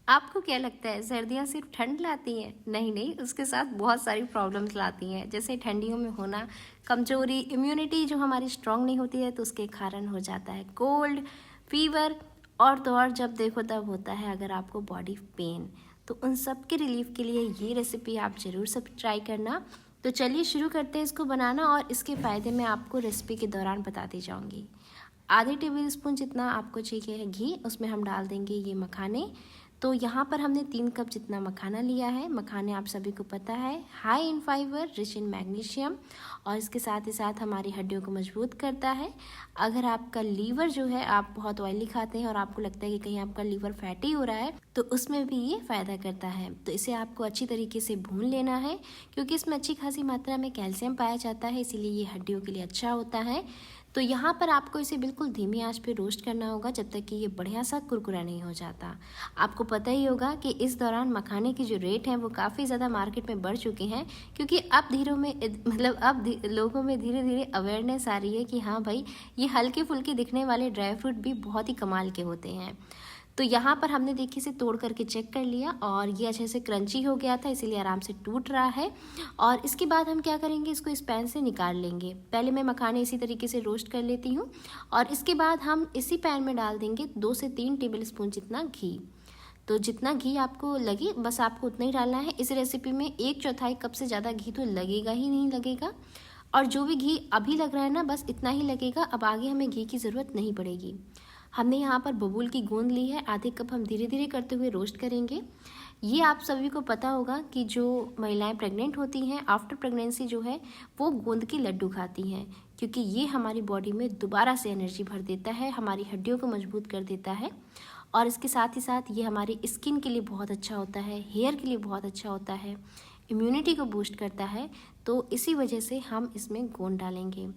आपको क्या लगता है सर्दियाँ सिर्फ ठंड लाती हैं? नहीं नहीं, उसके साथ बहुत सारी प्रॉब्लम्स लाती हैं। जैसे ठंडियों में होना कमजोरी, इम्यूनिटी जो हमारी स्ट्रांग नहीं होती है तो उसके कारण हो जाता है कोल्ड, फीवर, और तो और जब देखो तब होता है अगर आपको बॉडी पेन। तो उन सब के रिलीफ के लिए ये रेसिपी आप ज़रूर सब ट्राई करना। तो चलिए शुरू करते हैं इसको बनाना, और इसके फ़ायदे मैं आपको रेसिपी के दौरान बताती जाऊँगी। आधे टेबल स्पून जितना आपको चाहिए घी, उसमें हम डाल देंगे ये मखाने। तो यहाँ पर हमने 3 कप जितना मखाना लिया है। मखाने आप सभी को पता है high in fibre, rich in magnesium, और इसके साथ ही साथ हमारी हड्डियों को मजबूत करता है। अगर आपका लीवर जो है, आप बहुत ऑयली खाते हैं और आपको लगता है कि कहीं आपका लीवर फैटी हो रहा है, तो उसमें भी ये फ़ायदा करता है। तो इसे आपको अच्छी तरीके से भून लेना है, क्योंकि इसमें अच्छी खासी मात्रा में कैल्शियम पाया जाता है, इसीलिए ये हड्डियों के लिए अच्छा होता है। तो यहाँ पर आपको इसे बिल्कुल धीमी आंच पे रोस्ट करना होगा जब तक कि ये बढ़िया सा कुरकुरा नहीं हो जाता। आपको पता ही होगा कि इस दौरान मखाने की जो रेट है वो काफ़ी ज़्यादा मार्केट में बढ़ चुके हैं, क्योंकि अब लोगों में धीरे धीरे अवेयरनेस आ रही है कि हाँ भाई, ये हल्के फुल्के दिखने वाले ड्राई फ्रूट भी बहुत ही कमाल के होते हैं। तो यहाँ पर हमने देखिए इसे तोड़ करके चेक कर लिया, और ये अच्छे से क्रंची हो गया था, इसीलिए आराम से टूट रहा है। और इसके बाद हम क्या करेंगे, इसको इस पैन से निकाल लेंगे। पहले मैं मखाने इसी तरीके से रोस्ट कर लेती हूँ, और इसके बाद हम इसी पैन में डाल देंगे 2 से 3 टेबल स्पून जितना घी। तो जितना घी आपको लगे बस आपको उतना ही डालना है। इस रेसिपी में 1/4 कप से ज़्यादा घी तो लगेगा ही नहीं लगेगा, और जो भी घी अभी लग रहा है ना, बस इतना ही लगेगा। अब आगे हमें घी की ज़रूरत नहीं पड़ेगी। हमने यहाँ पर बबूल की गोंद ली है, आधे कप हम धीरे धीरे करते हुए रोस्ट करेंगे। ये आप सभी को पता होगा कि जो महिलाएं प्रेग्नेंट होती हैं, आफ्टर प्रेगनेंसी जो है वो गोंद के लड्डू खाती हैं, क्योंकि ये हमारी बॉडी में दोबारा से एनर्जी भर देता है, हमारी हड्डियों को मजबूत कर देता है, और इसके साथ ही साथ ये हमारी स्किन के लिए बहुत अच्छा होता है, हेयर के लिए बहुत अच्छा होता है, इम्यूनिटी को बूस्ट करता है। तो इसी वजह से हम इसमें गोंद डालेंगे।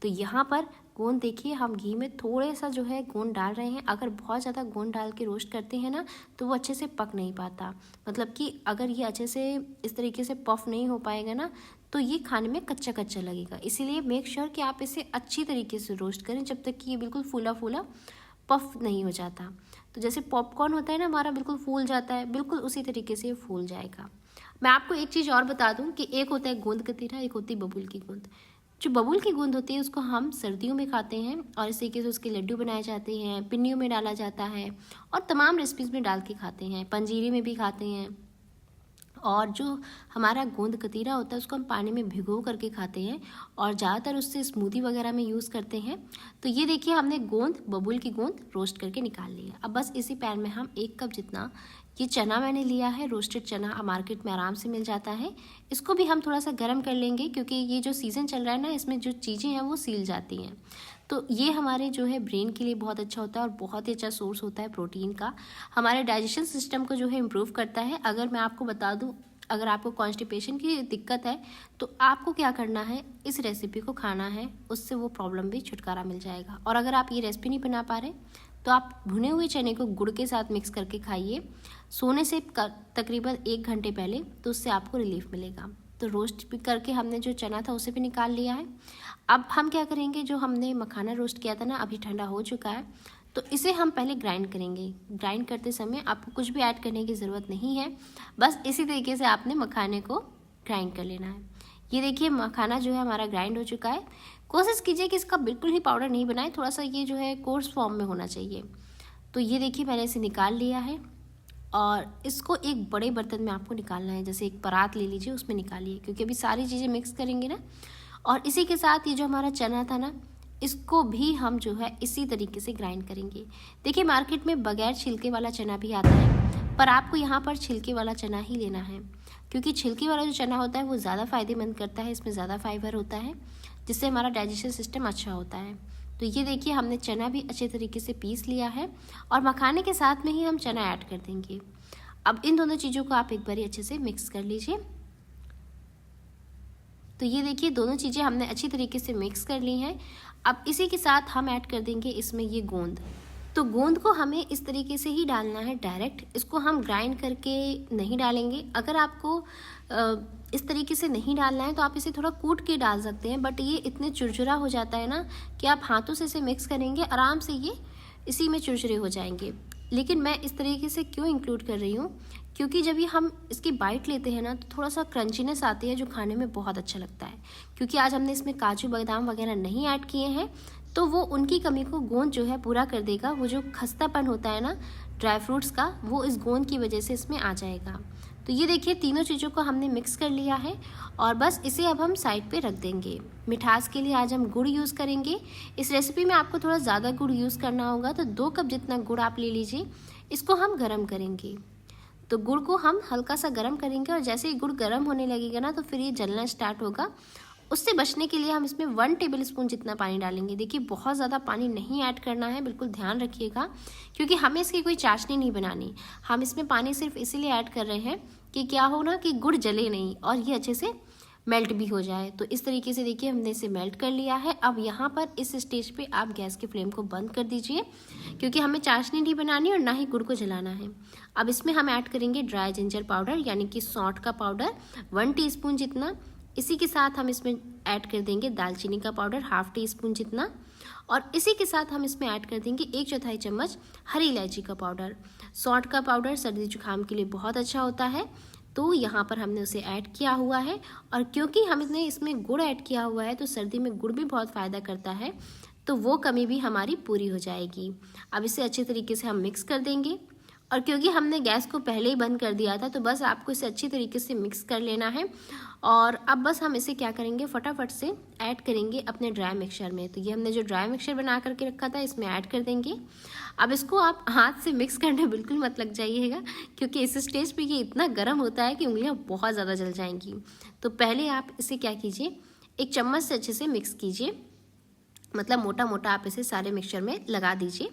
तो यहाँ पर गोंद देखिए, हम घी में थोड़े सा जो है गोंद डाल रहे हैं। अगर बहुत ज़्यादा गोंद डाल के रोस्ट करते हैं ना, तो वो अच्छे से पक नहीं पाता। मतलब कि अगर ये अच्छे से इस तरीके से पफ नहीं हो पाएगा ना, तो ये खाने में कच्चा कच्चा लगेगा। इसीलिए मेक श्योर कि आप इसे अच्छी तरीके से रोस्ट करें जब तक कि ये बिल्कुल फूला फूला पफ नहीं हो जाता। तो जैसे पॉपकॉर्न होता है ना हमारा, बिल्कुल फूल जाता है, बिल्कुल उसी तरीके से ये फूल जाएगा। मैं आपको एक चीज़ और बता दूं कि एक होता है गोंद कतीरा, एक होती है बबूल की गोंद। जो बबूल की गोंद होती है उसको हम सर्दियों में खाते हैं, और इस तरीके से उसके लड्डू बनाए जाते हैं, पिन्नियों में डाला जाता है, और तमाम रेसिपीज़ में डाल के खाते हैं, पंजीरी में भी खाते हैं। और जो हमारा गोंद कतीरा होता है उसको हम पानी में भिगो करके खाते हैं, और ज़्यादातर उससे स्मूदी वगैरह में यूज़ करते हैं। तो ये देखिए, हमने गोंद, बबूल की गोंद रोस्ट करके निकाल लिया। अब बस इसी पैन में हम 1 कप जितना ये चना मैंने लिया है, रोस्टेड चना मार्केट में आराम से मिल जाता है। इसको भी हम थोड़ा सा गर्म कर लेंगे, क्योंकि ये जो सीज़न चल रहा है ना, इसमें जो चीज़ें हैं वो सील जाती हैं। तो ये हमारे जो है ब्रेन के लिए बहुत अच्छा होता है, और बहुत ही अच्छा सोर्स होता है प्रोटीन का। हमारे डाइजेशन सिस्टम को जो है इम्प्रूव करता है। अगर मैं आपको बता दूं, अगर आपको कॉन्स्टिपेशन की दिक्कत है तो आपको क्या करना है, इस रेसिपी को खाना है, उससे वो प्रॉब्लम भी छुटकारा मिल जाएगा। और अगर आप ये रेसिपी नहीं बना पा रहे तो आप भुने हुए चने को गुड़ के साथ मिक्स करके खाइए सोने से तकरीबन 1 घंटे पहले, तो उससे आपको रिलीफ मिलेगा। तो रोस्ट भी करके हमने जो चना था उसे भी निकाल लिया है। अब हम क्या करेंगे, जो हमने मखाना रोस्ट किया था ना, अभी ठंडा हो चुका है, तो इसे हम पहले ग्राइंड करेंगे। ग्राइंड करते समय आपको कुछ भी ऐड करने की ज़रूरत नहीं है, बस इसी तरीके से आपने मखाने को ग्राइंड कर लेना है। ये देखिए, मखाना जो है हमारा ग्राइंड हो चुका है। कोशिश कीजिए कि इसका बिल्कुल ही पाउडर नहीं बनाए, थोड़ा सा ये जो है कोर्स फॉर्म में होना चाहिए। तो ये देखिए, मैंने इसे निकाल लिया है, और इसको एक बड़े बर्तन में आपको निकालना है। जैसे एक परात ले लीजिए, उसमें निकालिए, क्योंकि अभी सारी चीज़ें मिक्स करेंगे ना। और इसी के साथ ये जो हमारा चना था ना, इसको भी हम जो है इसी तरीके से ग्राइंड करेंगे। देखिए, मार्केट में बगैर छिलके वाला चना भी आता है, पर आपको यहाँ पर छिलके वाला चना ही लेना है, क्योंकि छिलके वाला जो चना होता है वो ज़्यादा फ़ायदेमंद करता है। इसमें ज़्यादा फाइबर होता है, जिससे हमारा डाइजेशन सिस्टम अच्छा होता है। तो ये देखिए, हमने चना भी अच्छे तरीके से पीस लिया है, और मखाने के साथ में ही हम चना ऐड कर देंगे। अब इन दोनों चीज़ों को आप एक बार अच्छे से मिक्स कर लीजिए। तो ये देखिए, दोनों चीज़ें हमने अच्छी तरीके से मिक्स कर ली हैं। अब इसी के साथ हम ऐड कर देंगे इसमें ये गोंद। तो गोंद को हमें इस तरीके से ही डालना है डायरेक्ट, इसको हम ग्राइंड करके नहीं डालेंगे। अगर आपको इस तरीके से नहीं डालना है तो आप इसे थोड़ा कूट के डाल सकते हैं, बट ये इतने चुरचुरा हो जाता है ना कि आप हाथों से इसे मिक्स करेंगे, आराम से ये इसी में चुरचुरे हो जाएंगे। लेकिन मैं इस तरीके से क्यों इंक्लूड कर रही हूँ, क्योंकि जब ये हम इसकी बाइट लेते हैं ना तो थोड़ा सा क्रंचीनेस आती है जो खाने में बहुत अच्छा लगता है। क्योंकि आज हमने इसमें काजू बादाम वगैरह नहीं ऐड किए हैं तो वो उनकी कमी को गोंद जो है पूरा कर देगा। वो जो खस्तापन होता है ना ड्राई फ्रूट्स का, वो इस गोंद की वजह से इसमें आ जाएगा। तो ये देखिए तीनों चीज़ों को हमने मिक्स कर लिया है और बस इसे अब हम साइड पे रख देंगे। मिठास के लिए आज हम गुड़ यूज़ करेंगे। इस रेसिपी में आपको थोड़ा ज़्यादा गुड़ यूज़ करना होगा, तो 2 कप जितना गुड़ आप ले लीजिए। इसको हम गरम करेंगे, तो गुड़ को हम हल्का सा गरम करेंगे और जैसे ही गुड़ गरम होने लगेगा ना तो फिर ये जलना स्टार्ट होगा। उससे बचने के लिए हम इसमें 1 टेबल स्पून जितना पानी डालेंगे। देखिए बहुत ज़्यादा पानी नहीं ऐड करना है, बिल्कुल ध्यान रखिएगा, क्योंकि हमें इसकी कोई चाशनी नहीं बनानी। हम इसमें पानी सिर्फ इसीलिए ऐड कर रहे हैं कि क्या हो ना कि गुड़ जले नहीं और ये अच्छे से मेल्ट भी हो जाए। तो इस तरीके से देखिए हमने इसे मेल्ट कर लिया है। अब यहाँ पर इस स्टेज पे आप गैस की फ्लेम को बंद कर दीजिए, क्योंकि हमें चाशनी नहीं बनानी और ना ही गुड़ को जलाना है। अब इसमें हम ऐड करेंगे ड्राई जिंजर पाउडर यानी कि सौंठ का पाउडर 1 टीस्पून जितना। इसी के साथ हम इसमें ऐड कर देंगे दालचीनी का पाउडर 1/2 टीस्पून जितना, और इसी के साथ हम इसमें ऐड कर देंगे 1/4 चम्मच हरी इलायची का पाउडर। सौंठ का पाउडर सर्दी जुकाम के लिए बहुत अच्छा होता है, तो यहाँ पर हमने उसे ऐड किया हुआ है। और क्योंकि हमने इसमें गुड़ ऐड किया हुआ है तो सर्दी में गुड़ भी बहुत फ़ायदा करता है, तो वो कमी भी हमारी पूरी हो जाएगी। अब इसे अच्छे तरीके से हम मिक्स कर देंगे, और क्योंकि हमने गैस को पहले ही बंद कर दिया था तो बस आपको इसे अच्छी तरीके से मिक्स कर लेना है। और अब बस हम इसे क्या करेंगे, फटाफट से ऐड करेंगे अपने ड्राई मिक्सचर में। तो ये हमने जो ड्राई मिक्सचर बना करके रखा था इसमें ऐड कर देंगे। अब इसको आप हाथ से मिक्स करने बिल्कुल मत लग जाइएगा, क्योंकि इस स्टेज पे ये इतना गर्म होता है कि उंगलियां बहुत ज़्यादा जल जाएंगी। तो पहले आप इसे क्या कीजिए, एक चम्मच से अच्छे से मिक्स कीजिए, मतलब मोटा मोटा आप इसे सारे मिक्सचर में लगा दीजिए।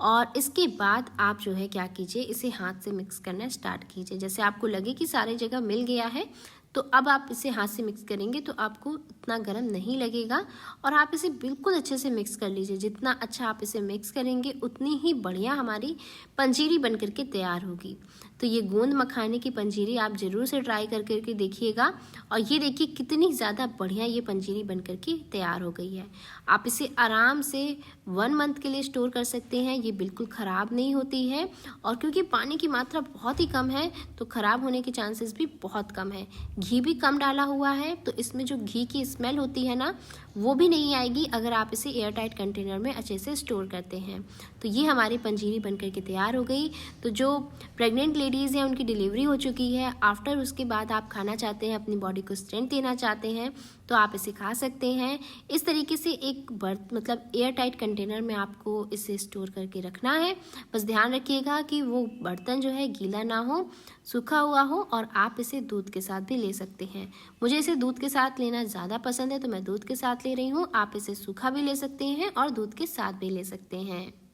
और इसके बाद आप जो है क्या कीजिए, इसे हाथ से मिक्स करना स्टार्ट कीजिए। जैसे आपको लगे कि सारी जगह मिल गया है, तो अब आप इसे हाथ से मिक्स करेंगे तो आपको इतना गर्म नहीं लगेगा। और आप इसे बिल्कुल अच्छे से मिक्स कर लीजिए। जितना अच्छा आप इसे मिक्स करेंगे उतनी ही बढ़िया हमारी पंजीरी बन करके तैयार होगी। तो ये गोंद मखाने की पंजीरी आप ज़रूर से ट्राई कर करके देखिएगा। और ये देखिए कितनी ज़्यादा बढ़िया ये पंजीरी बन करके तैयार हो गई है। आप इसे आराम से 1 मंथ के लिए स्टोर कर सकते हैं, ये बिल्कुल ख़राब नहीं होती है। और क्योंकि पानी की मात्रा बहुत ही कम है तो ख़राब होने के चांसेस भी बहुत कम है। घी भी कम डाला हुआ है, तो इसमें जो घी की स्मेल होती है ना वो भी नहीं आएगी अगर आप इसे एयर टाइट कंटेनर में अच्छे से स्टोर करते हैं। तो ये हमारी पंजीरी बन करके तैयार हो गई। तो जो प्रेग्नेंट लेडीज़ हैं उनकी डिलीवरी हो चुकी है, आफ्टर उसके बाद आप खाना चाहते हैं, अपनी बॉडी को स्ट्रेंथ देना चाहते हैं, तो आप इसे खा सकते हैं। इस तरीके से एक मतलब एयर टाइट कंटेनर में आपको इसे स्टोर करके रखना है। बस ध्यान रखिएगा कि वो बर्तन जो है गीला ना हो, सूखा हुआ हो। और आप इसे दूध के साथ भी ले सकते हैं। मुझे इसे दूध के साथ लेना ज़्यादा पसंद है तो मैं दूध के साथ ले रही हूँ। आप इसे सूखा भी ले सकते हैं और दूध के साथ भी ले सकते हैं।